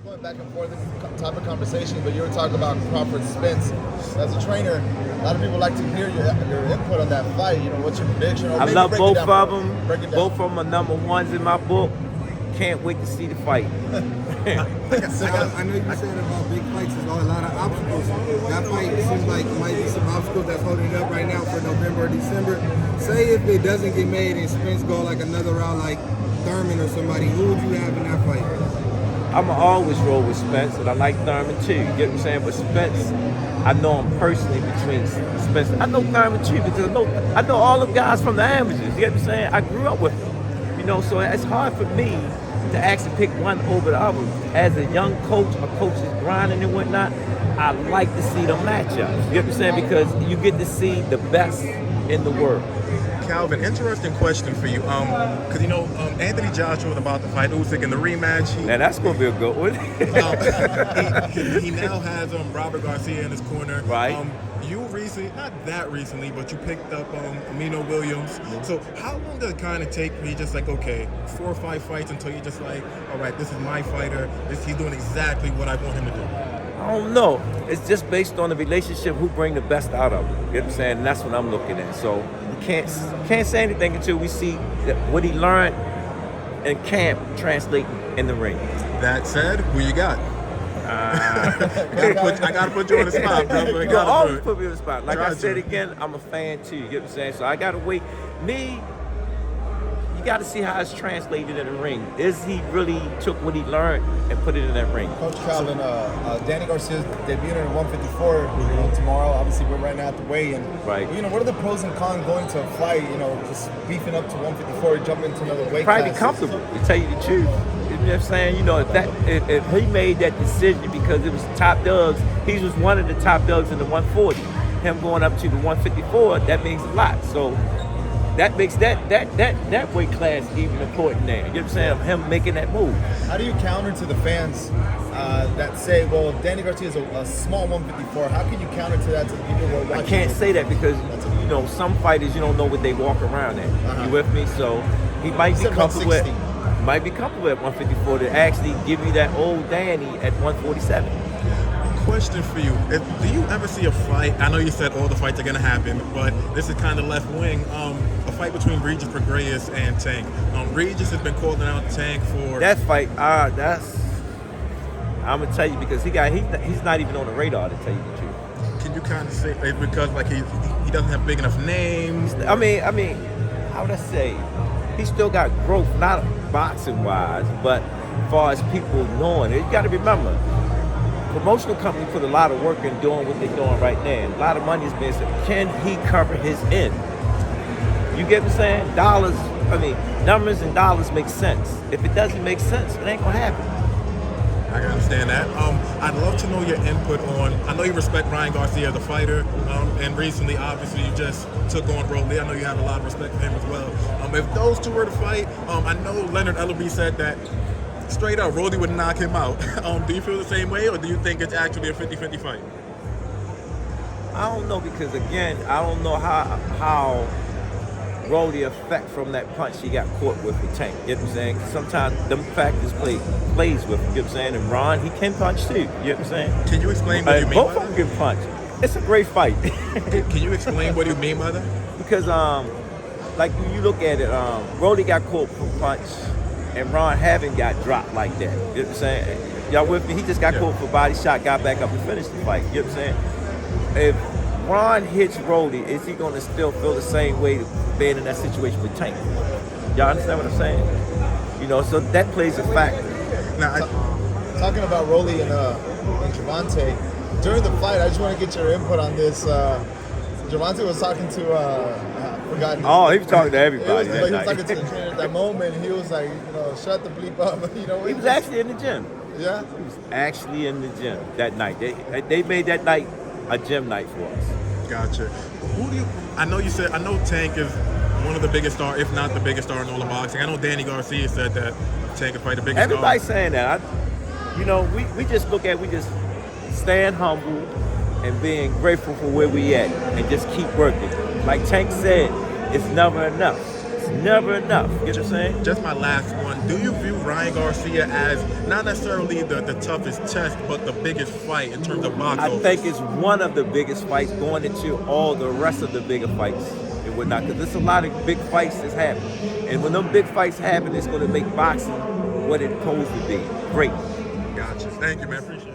going back and forth this type of conversation, but you were talking about Crawford Spence. As a trainer, a lot of people like to hear your input on that fight. You know, what's your prediction? Or I love both of them. Both of them are number ones in my book. Can't wait to see the fight. I know you said about big fights, there's a lot of obstacles. That fight, it seems like it might be some obstacles that's holding it up right now for November or December. Say if it doesn't get made and Spence go like another round like Thurman or somebody, who would you have in that fight? I'm always roll with Spence, and I like Thurman too. You get what I'm saying? But Spence, I know him personally between Spence. I know Thurman too because I know all the guys from the amateurs. You get what I'm saying? I grew up with them. You know, so it's hard for me to actually pick one over the other. As a young coach, a coach is grinding and whatnot, I like to see them matchups. You get what I'm saying? Because you get to see the best in the world. Calvin, interesting question for you. Because Anthony Joshua was about to fight Usyk in the rematch. Now that's gonna be a good one. He now has Robert Garcia in his corner. Right. You recently, not that recently, but you picked up Amino Williams. So how long does it kind of take me just like, okay, 4 or 5 fights until you're just like, all right, this is my fighter. He's doing exactly what I want him to do? I don't know. It's just based on the relationship, who bring the best out of him. You know what I'm saying? And that's what I'm looking at. So we can't say anything until we see what he learned in camp translate in the ring. That said, who you got? I gotta put you on the spot, brother. You always put me on the spot. Like I said again, I'm a fan too. You get what I'm saying? So I gotta wait. You got to see how it's translated in the ring. Is he really took what he learned and put it in that ring? Coach Calvin, Danny Garcia's debuting at 154 tomorrow. Obviously, we're right now at the weigh-in. Right. What are the pros and cons going to a fight? Just beefing up to 154, jumping into another weight class. Probably comfortable, to tell you the truth. You know what I'm saying? If he made that decision because it was top dogs, he was one of the top dogs in the 140. Him going up to the 154, that means a lot. So that makes that weight class even important there. You know what I'm saying? Him making that move. How do you counter to the fans that say, well, Danny Garcia is a small 154? How can you counter to that to the people who are watching? I can't say that because, some fighters, you don't know what they walk around at. You with me? So he might be comfortable at 154 to actually give you that old Danny at 147. Question for you. Do you ever see a fight? I know you said all the fights are going to happen, but this is kind of left wing. A fight between Regis Prograis and Tank. Regis has been calling out Tank for that fight. I'm gonna tell you because he's not even on the radar, to tell you the truth. Can you kind of say it's because like he doesn't have big enough names? I mean, how would I say? He still got growth, not boxing wise, but as far as people knowing it. You got to remember. Promotional company put a lot of work in doing what they're doing right now. A lot of money is being spent. Can he cover his end? You get what I'm saying? Numbers and dollars make sense. If it doesn't make sense, it ain't gonna happen. I can understand that. I'd love to know your input on, I know you respect Ryan Garcia as a fighter, and recently, obviously, you just took on Rolly. I know you have a lot of respect for him as well. If those two were to fight, I know Leonard Ellerby said that straight up, Rolly would knock him out. Do you feel the same way, or do you think it's actually a 50-50 fight? I don't know because, again, I don't know how Rolly affect from that punch he got caught with Tank. You know what I'm saying? Sometimes them factors plays with him. You know what I'm saying? And Ron, he can punch too. You know what I'm saying? Can you explain what you mean both by of them can punch. It's a great fight. Can you explain what you mean by that? Because, like when you look at it, Rolly got caught for a punch. And Ron haven't got dropped like that. You know what I'm saying? Y'all with me? He just got caught for body shot, got back up and finished the fight. You know what I'm saying? If Ron hits Rolly, is he going to still feel the same way being in that situation with Tank? Y'all understand what I'm saying? So that plays a factor. Now, talking about Rolly and Gervonta, during the fight, I just want to get your input on this. Gervonta was talking to... He was talking to everybody. He was talking to the trainer at that moment. He was like, shut the bleep up. He was actually in the gym. Yeah? He was actually in the gym that night. They made that night a gym night for us. Gotcha. I know Tank is one of the biggest stars, if not the biggest star in all of boxing. I know Danny Garcia said that Tank is probably the biggest Everybody's star. saying that. We just we just staying humble and being grateful for where we at and just keep working. Like Tank said, it's never enough. It's never enough. You know what I'm saying? Just my last one. Do you view Ryan Garcia as not necessarily the toughest test, but the biggest fight in terms of box I office? think it's one of the biggest fights going into all the rest of the bigger fights and whatnot. Because there's a lot of big fights that's happening. And when them big fights happen, it's going to make boxing what it's supposed to be. Great. Gotcha. Thank you, man. Appreciate it.